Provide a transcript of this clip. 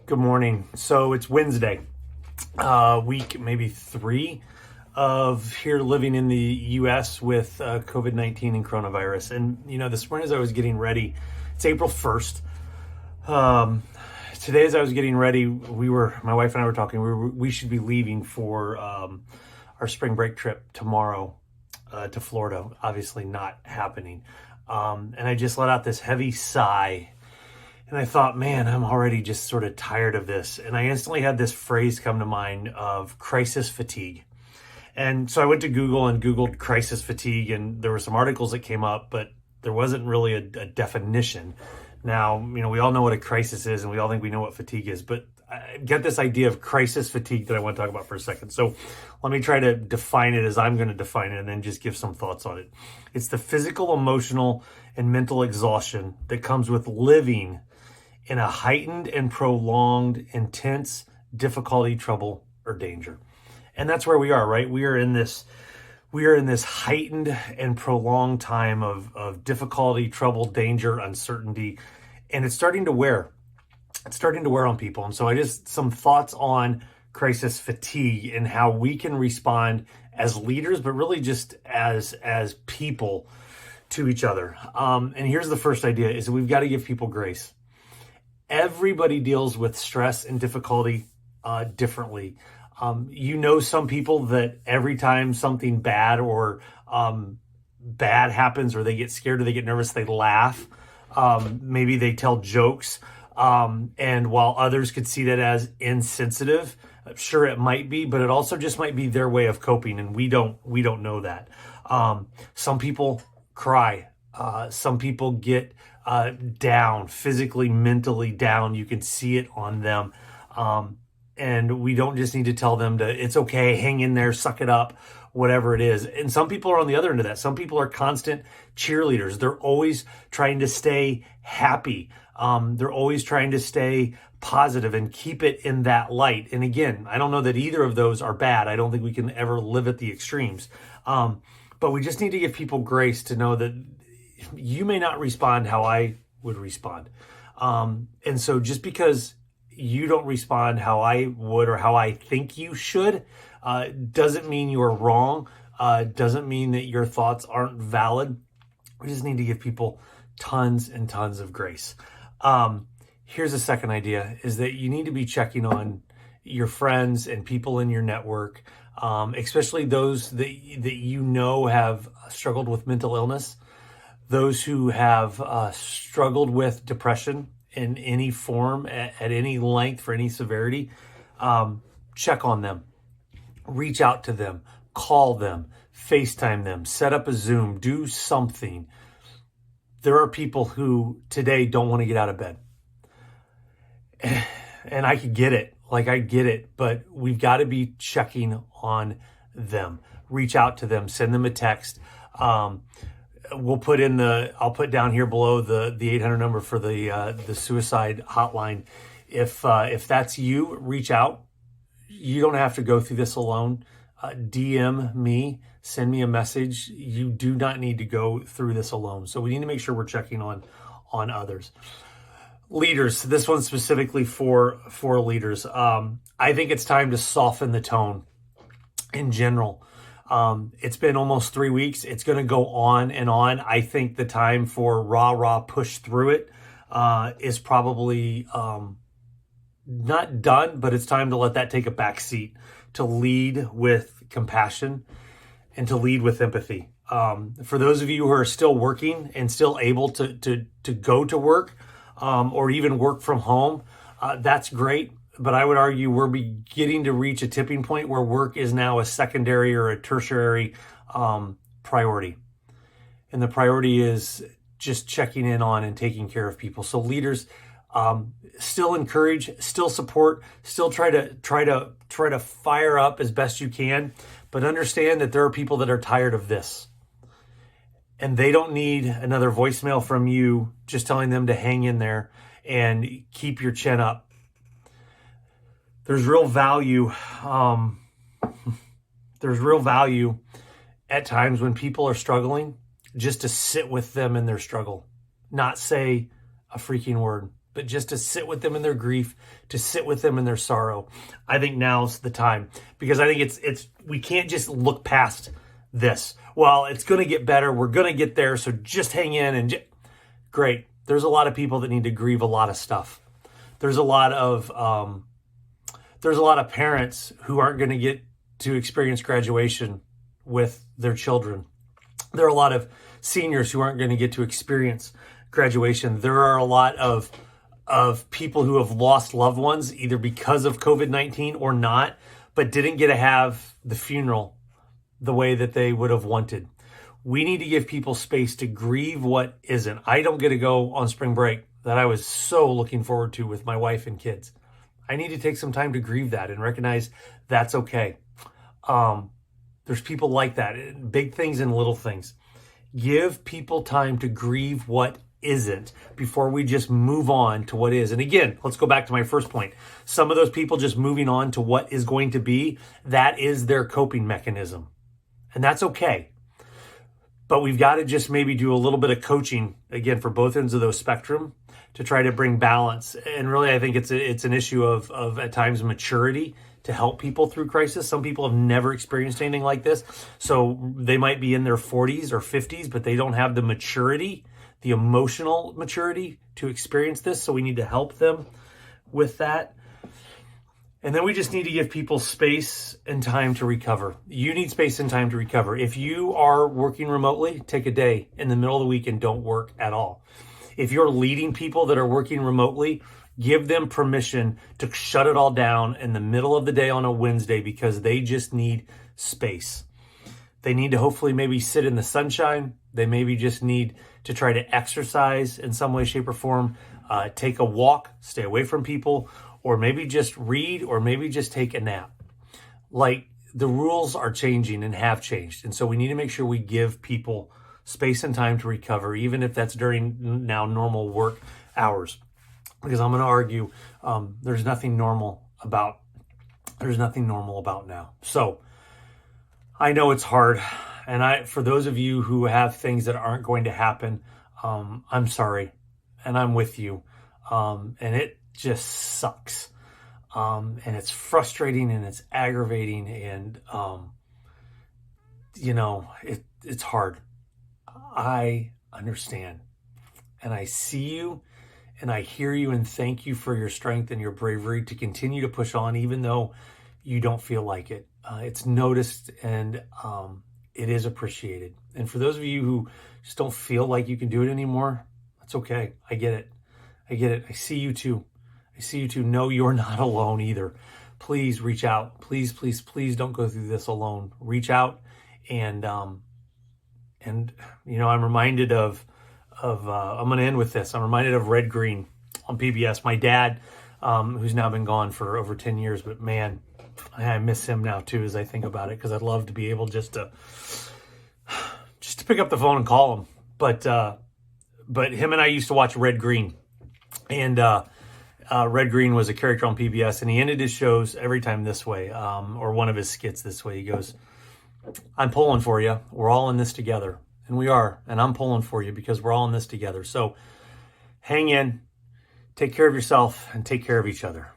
Good morning. So it's Wednesday, week maybe 3 of here living in the US with COVID-19 and coronavirus. And, this morning as I was getting ready, it's April 1st. Today, as I was getting ready, my wife and I were talking, we should be leaving for our spring break trip tomorrow to Florida, obviously not happening. And I just let out this heavy sigh. And I thought, man, I'm already just sort of tired of this. And I instantly had this phrase come to mind of crisis fatigue. And so I went to Google and Googled crisis fatigue, and there were some articles that came up, but there wasn't really a definition. Now, we all know what a crisis is, and we all think we know what fatigue is, but I get this idea of crisis fatigue that I want to talk about for a second. So let me try to define it as I'm going to define it and then just give some thoughts on it. It's the physical, emotional, and mental exhaustion that comes with living in a heightened and prolonged, intense difficulty, trouble, or danger. And that's where we are, right? We are in this heightened and prolonged time of difficulty, trouble, danger, uncertainty, and it's starting to wear. It's starting to wear on people. And so some thoughts on crisis fatigue and how we can respond as leaders, but really just as people to each other. And here's the first idea is that we've got to give people grace. Everybody deals with stress and difficulty differently. Some people that every time something bad or bad happens, or they get scared or they get nervous, they laugh. Maybe they tell jokes. And while others could see that as insensitive, sure it might be, but it also just might be their way of coping, and we don't know that. Some people cry. Some people get down, physically, mentally down. You can see it on them. And we don't just need to tell them it's okay, hang in there, suck it up, whatever it is. And some people are on the other end of that. Some people are constant cheerleaders. They're always trying to stay happy. They're always trying to stay positive and keep it in that light. And again, I don't know that either of those are bad. I don't think we can ever live at the extremes. But we just need to give people grace to know that you may not respond how I would respond. And so just because you don't respond how I would or how I think you should, doesn't mean you're wrong, doesn't mean that your thoughts aren't valid. We just need to give people tons and tons of grace. Here's a second idea, is that you need to be checking on your friends and people in your network, especially those that have struggled with mental illness, those who have struggled with depression in any form, at any length, for any severity. Check on them, reach out to them, call them, FaceTime them, set up a Zoom, do something. There are people who today don't want to get out of bed. And I could get it. I get it, but we've got to be checking on them. Reach out to them, send them a text. I'll put down here below the 800 number for the suicide hotline. If that's you, reach out. You don't have to go through this alone. DM me, send me a message. You do not need to go through this alone. So we need to make sure we're checking on others. Leaders, this one's specifically for leaders. I think it's time to soften the tone in general. It's been almost 3 weeks. It's going to go on and on. I think the time for rah, push through it, is probably, not done, but it's time to let that take a back seat, to lead with compassion and to lead with empathy. For those of you who are still working and still able to go to work, or even work from home, that's great. But I would argue we're beginning to reach a tipping point where work is now a secondary or a tertiary priority. And the priority is just checking in on and taking care of people. So leaders, still encourage, still support, still try to fire up as best you can, but understand that there are people that are tired of this. And they don't need another voicemail from you just telling them to hang in there and keep your chin up. There's real value. There's real value at times when people are struggling, just to sit with them in their struggle, not say a freaking word. but just to sit with them in their grief, to sit with them in their sorrow. I think now's the time, because I think it's we can't just look past this. Well, it's going to get better. We're going to get there. So just hang in and great. There's a lot of people that need to grieve a lot of stuff. There's a lot of parents who aren't going to get to experience graduation with their children. There are a lot of seniors who aren't going to get to experience graduation. There are a lot of people who have lost loved ones, either because of COVID-19 or not, but didn't get to have the funeral the way that they would have wanted. We need to give people space to grieve what isn't. I don't get to go on spring break that I was so looking forward to with my wife and kids. I need to take some time to grieve that and recognize that's okay. There's people like that, big things and little things. Give people time to grieve what isn't before we just move on to what is. And again, let's go back to my first point. Some of those people just moving on to what is going to be, that is their coping mechanism. And that's okay. But we've got to just maybe do a little bit of coaching, again, for both ends of those spectrum to try to bring balance. And really, I think it's an issue of at times maturity to help people through crisis. Some people have never experienced anything like this. So they might be in their 40s or 50s, but they don't have the maturity, the emotional maturity to experience this. So we need to help them with that. And then we just need to give people space and time to recover. You need space and time to recover. If you are working remotely, take a day in the middle of the week and don't work at all. If you're leading people that are working remotely, give them permission to shut it all down in the middle of the day on a Wednesday, because they just need space. They need to hopefully maybe sit in the sunshine. They maybe just need to try to exercise in some way, shape, or form, take a walk, stay away from people, or maybe just read, or maybe just take a nap. Like, the rules are changing and have changed. And so we need to make sure we give people space and time to recover, even if that's during now normal work hours. Because I'm going to argue there's nothing normal about now. So I know it's hard. And for those of you who have things that aren't going to happen, I'm sorry. And I'm with you. And it just sucks. And it's frustrating and it's aggravating, and it's hard. I understand, and I see you, and I hear you, and thank you for your strength and your bravery to continue to push on, even though you don't feel like it. It's noticed, and it is appreciated. And for those of you who just don't feel like you can do it anymore, that's okay. I get it. I see you too. No, you're not alone either. Please reach out. Please don't go through this alone. Reach out, and I'm reminded of I'm going to end with this. I'm reminded of Red Green on PBS. My dad, who's now been gone for over 10 years, but man, I miss him now too as I think about it, because I'd love to be able just to pick up the phone and call him. But him and I used to watch Red Green, and Red Green was a character on PBS, and he ended his shows every time this way, or one of his skits this way. He goes, "I'm pulling for you. We're all in this together." And we are, and I'm pulling for you because we're all in this together. So hang in, take care of yourself, and take care of each other.